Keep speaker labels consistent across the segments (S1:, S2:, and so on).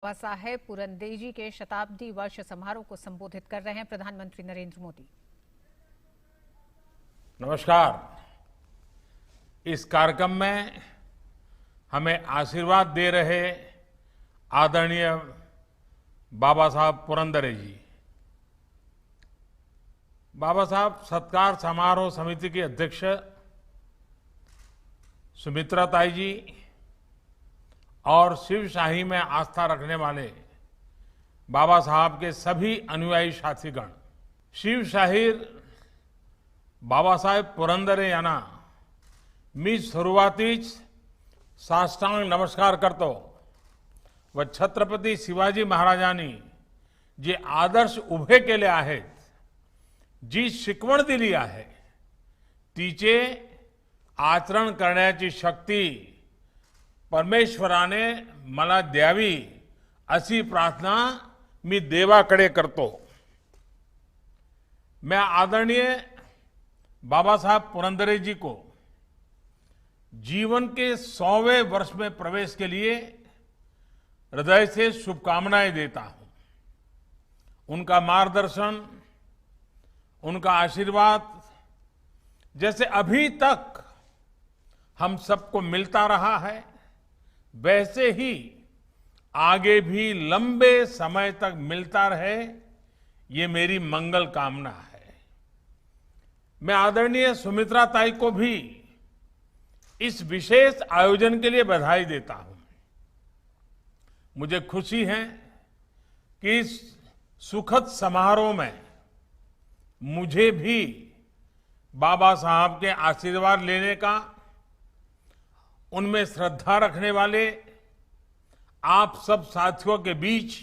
S1: बाबा साहेब पुरंदेजी के शताब्दी वर्ष समारोह को संबोधित कर रहे हैं प्रधानमंत्री नरेंद्र मोदी।
S2: नमस्कार। इस कार्यक्रम में हमें आशीर्वाद दे रहे आदरणीय बाबा साहब पुरंदरे जी, बाबा साहब सत्कार समारोह समिति के अध्यक्ष सुमित्रा ताई जी और शिवशाही में आस्था रखने वाले बाबा साहब के सभी अनुयायी साथीगण, शिवशाहीर बाबा साहेब पुरंदरे यांना मी सुरुवातीच साष्टांग नमस्कार करतो व छत्रपती शिवाजी महाराजांनी जे आदर्श उभे केले आहेत, जी शिकवण दिली आहे, तिचे आचरण करण्याची शक्ती परमेश्वराने मला द्यावी अशी प्रार्थना मी देवाकडे करतो। मैं आदरणीय बाबा साहब पुरंदरे जी को जीवन के 100वें वर्ष में प्रवेश के लिए हृदय से शुभकामनाएं देता हूं। उनका मार्गदर्शन, उनका आशीर्वाद जैसे अभी तक हम सबको मिलता रहा है, वैसे ही आगे भी लंबे समय तक मिलता रहे, ये मेरी मंगल कामना है। मैं आदरणीय सुमित्रा ताई को भी इस विशेष आयोजन के लिए बधाई देता हूं। मुझे खुशी है कि इस सुखद समारोह में मुझे भी बाबा साहब के आशीर्वाद लेने का, उनमें श्रद्धा रखने वाले आप सब साथियों के बीच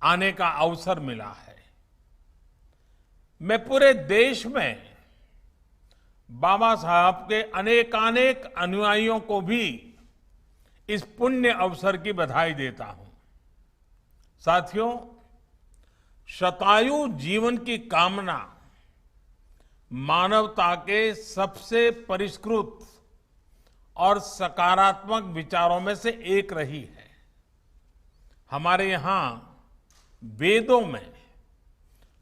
S2: आने का अवसर मिला है। मैं पूरे देश में बाबा साहब के अनेकानेक अनुयायियों को भी इस पुण्य अवसर की बधाई देता हूं। साथियों, शतायु जीवन की कामना मानवता के सबसे परिष्कृत और सकारात्मक विचारों में से एक रही है। हमारे यहां वेदों में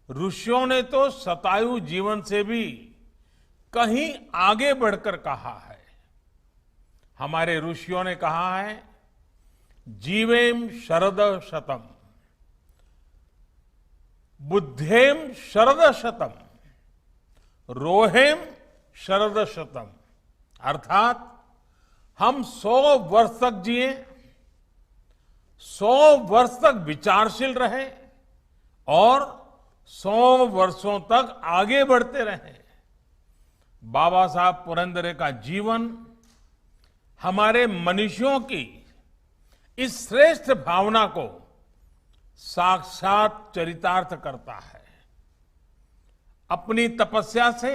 S2: ऋषियों ने तो शतायु जीवन से भी कहीं आगे बढ़कर कहा है। हमारे ऋषियों ने कहा है, जीवेम शरद शतम, बुद्धेम शरद शतम, रोहेम शरद शतम। अर्थात हम 100 वर्ष तक जिए, 100 वर्ष तक विचारशील रहे और 100 वर्षों तक आगे बढ़ते रहे। बाबा साहब पुरंदरे का जीवन हमारे मनुष्यों की इस श्रेष्ठ भावना को साक्षात चरितार्थ करता है। अपनी तपस्या से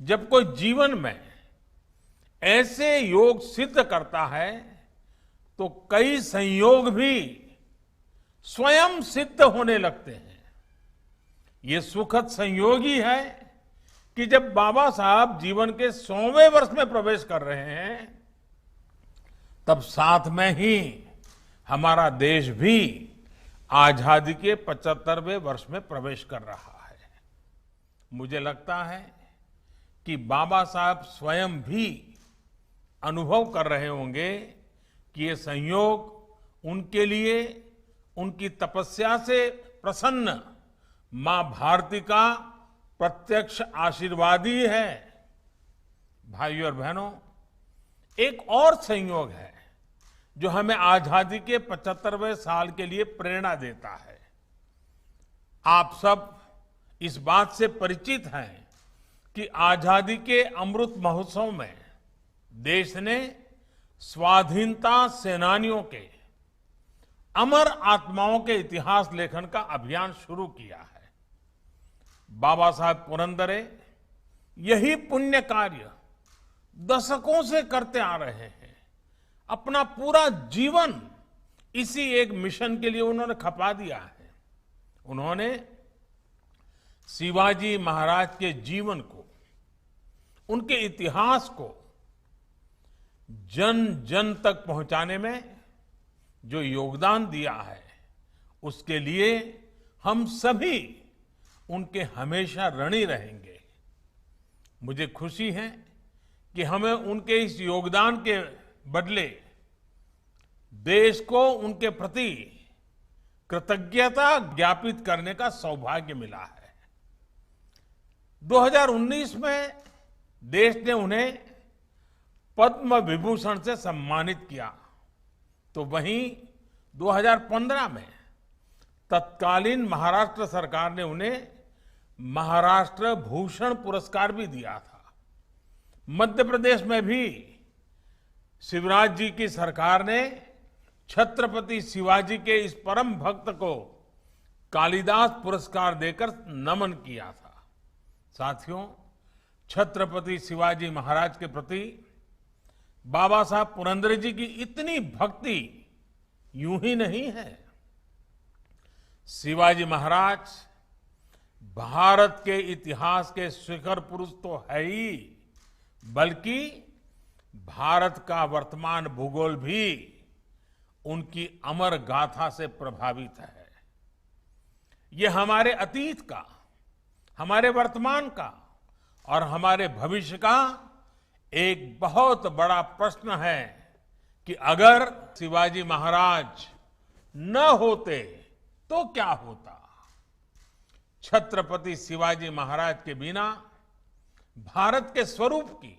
S2: जब कोई जीवन में ऐसे योग सिद्ध करता है, तो कई संयोग भी स्वयं सिद्ध होने लगते हैं। ये सुखद संयोग ही है कि जब बाबा साहब जीवन के 100वें वर्ष में प्रवेश कर रहे हैं, तब साथ में ही हमारा देश भी आजादी के 75वें वर्ष में प्रवेश कर रहा है। मुझे लगता है कि बाबा साहब स्वयं भी अनुभव कर रहे होंगे कि ये संयोग उनके लिए, उनकी तपस्या से प्रसन्न मां भारती का प्रत्यक्ष आशीर्वाद ही है। भाइयों और बहनों, एक और संयोग है जो हमें आजादी के 75वें साल के लिए प्रेरणा देता है। आप सब इस बात से परिचित हैं कि आजादी के अमृत महोत्सव में देश ने स्वाधीनता सेनानियों के अमर आत्माओं के इतिहास लेखन का अभियान शुरू किया है। बाबा साहब पुरंदरे यही पुण्य कार्य दशकों से करते आ रहे हैं। अपना पूरा जीवन इसी एक मिशन के लिए उन्होंने खपा दिया है। उन्होंने शिवाजी महाराज के जीवन को, उनके इतिहास को जन जन तक पहुंचाने में जो योगदान दिया है उसके लिए हम सभी उनके हमेशा ऋणी रहेंगे। मुझे खुशी है कि हमें उनके इस योगदान के बदले देश को उनके प्रति कृतज्ञता ज्ञापित करने का सौभाग्य मिला है। 2019 में देश ने उन्हें पद्म विभूषण से सम्मानित किया, तो वहीं 2015 में तत्कालीन महाराष्ट्र सरकार ने उन्हें महाराष्ट्र भूषण पुरस्कार भी दिया था। मध्य प्रदेश में भी शिवराज जी की सरकार ने छत्रपति शिवाजी के इस परम भक्त को कालिदास पुरस्कार देकर नमन किया था। साथियों, छत्रपति शिवाजी महाराज के प्रति बाबा साहब पुरंदरे जी की इतनी भक्ति यूं ही नहीं है। शिवाजी महाराज भारत के इतिहास के शिखर पुरुष तो है ही, बल्कि भारत का वर्तमान भूगोल भी उनकी अमर गाथा से प्रभावित है। ये हमारे अतीत का, हमारे वर्तमान का और हमारे भविष्य का एक बहुत बड़ा प्रश्न है कि अगर शिवाजी महाराज न होते तो क्या होता। छत्रपति शिवाजी महाराज के बिना भारत के स्वरूप की,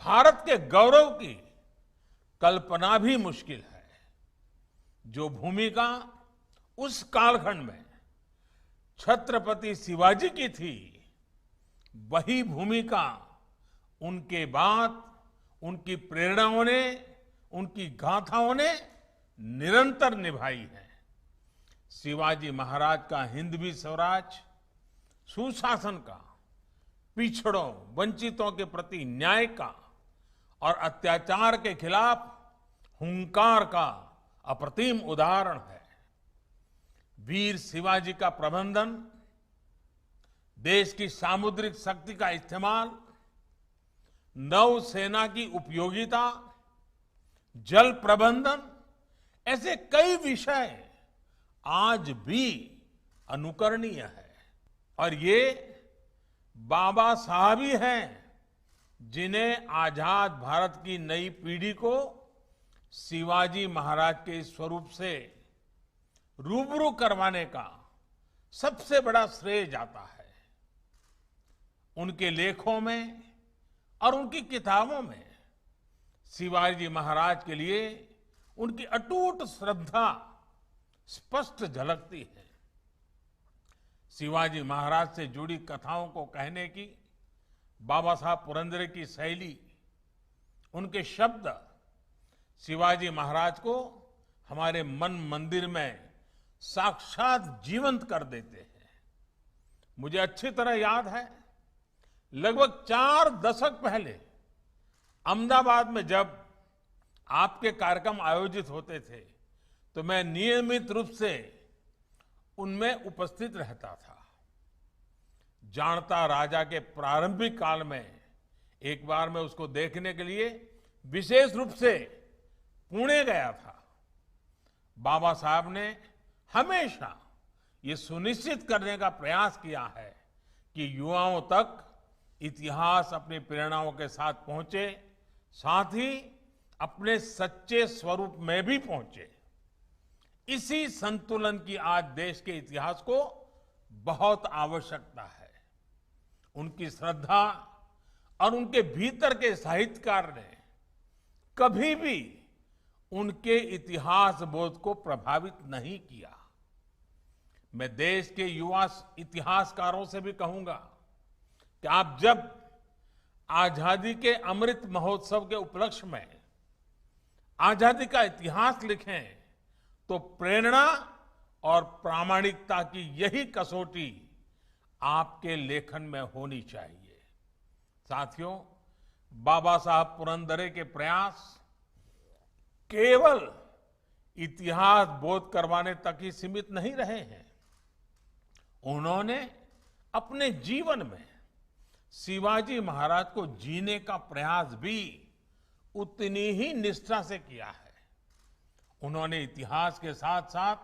S2: भारत के गौरव की कल्पना भी मुश्किल है। जो भूमिका उस कालखंड में छत्रपति शिवाजी की थी, वही भूमिका उनके बाद उनकी प्रेरणाओं ने, उनकी गाथाओं ने निरंतर निभाई है। शिवाजी महाराज का हिंदवी स्वराज, सुशासन का, पिछड़ों वंचितों के प्रति न्याय का और अत्याचार के खिलाफ हुंकार का अप्रतिम उदाहरण है। वीर शिवाजी का प्रबंधन, देश की सामुद्रिक शक्ति का इस्तेमाल, नौसेना की उपयोगिता, जल प्रबंधन, ऐसे कई विषय आज भी अनुकरणीय है। और ये बाबा साहब ही हैं जिन्हें आजाद भारत की नई पीढ़ी को शिवाजी महाराज के स्वरूप से रूबरू करवाने का सबसे बड़ा श्रेय जाता है। उनके लेखों में और उनकी किताबों में शिवाजी महाराज के लिए उनकी अटूट श्रद्धा स्पष्ट झलकती है। शिवाजी महाराज से जुड़ी कथाओं को कहने की बाबा साहब पुरंदरे की शैली, उनके शब्द शिवाजी महाराज को हमारे मन मंदिर में साक्षात जीवंत कर देते हैं। मुझे अच्छी तरह याद है, लगभग 4 दशक पहले अहमदाबाद में जब आपके कार्यक्रम आयोजित होते थे, तो मैं नियमित रूप से उनमें उपस्थित रहता था। जानता राजा के प्रारंभिक काल में एक बार मैं उसको देखने के लिए विशेष रूप से पुणे गया था। बाबा साहब ने हमेशा ये सुनिश्चित करने का प्रयास किया है कि युवाओं तक इतिहास अपनी प्रेरणाओं के साथ पहुंचे, साथ ही अपने सच्चे स्वरूप में भी पहुंचे। इसी संतुलन की आज देश के इतिहास को बहुत आवश्यकता है। उनकी श्रद्धा और उनके भीतर के साहित्यकार ने कभी भी उनके इतिहास बोध को प्रभावित नहीं किया। मैं देश के युवा इतिहासकारों से भी कहूंगा कि आप जब आजादी के अमृत महोत्सव के उपलक्ष्य में आजादी का इतिहास लिखें, तो प्रेरणा और प्रामाणिकता की यही कसौटी आपके लेखन में होनी चाहिए। साथियों, बाबा साहब पुरंदरे के प्रयास केवल इतिहास बोध करवाने तक ही सीमित नहीं रहे हैं। उन्होंने अपने जीवन में शिवाजी महाराज को जीने का प्रयास भी उतनी ही निष्ठा से किया है। उन्होंने इतिहास के साथ साथ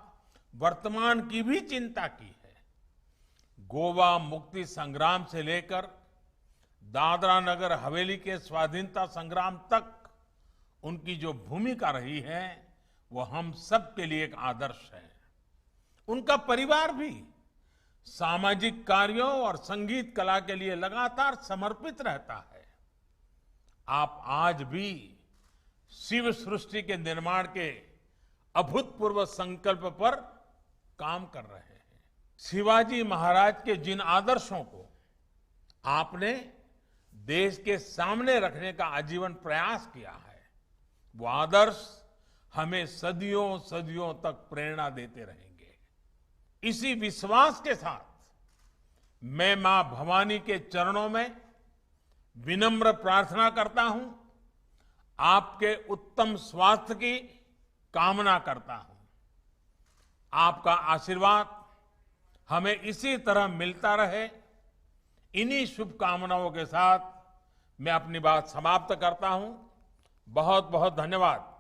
S2: वर्तमान की भी चिंता की है। गोवा मुक्ति संग्राम से लेकर दादरा नगर हवेली के स्वाधीनता संग्राम तक उनकी जो भूमिका रही है वो हम सब के लिए एक आदर्श है। उनका परिवार भी सामाजिक कार्यों और संगीत कला के लिए लगातार समर्पित रहता है। आप आज भी शिव सृष्टि के निर्माण के अभूतपूर्व संकल्प पर काम कर रहे हैं। शिवाजी महाराज के जिन आदर्शों को आपने देश के सामने रखने का आजीवन प्रयास किया है, वो आदर्श हमें सदियों सदियों तक प्रेरणा देते रहेंगे। इसी विश्वास के साथ मैं मां भवानी के चरणों में विनम्र प्रार्थना करता हूं, आपके उत्तम स्वास्थ्य की कामना करता हूं। आपका आशीर्वाद हमें इसी तरह मिलता रहे। इन्हीं शुभकामनाओं के साथ मैं अपनी बात समाप्त करता हूं। बहुत बहुत धन्यवाद।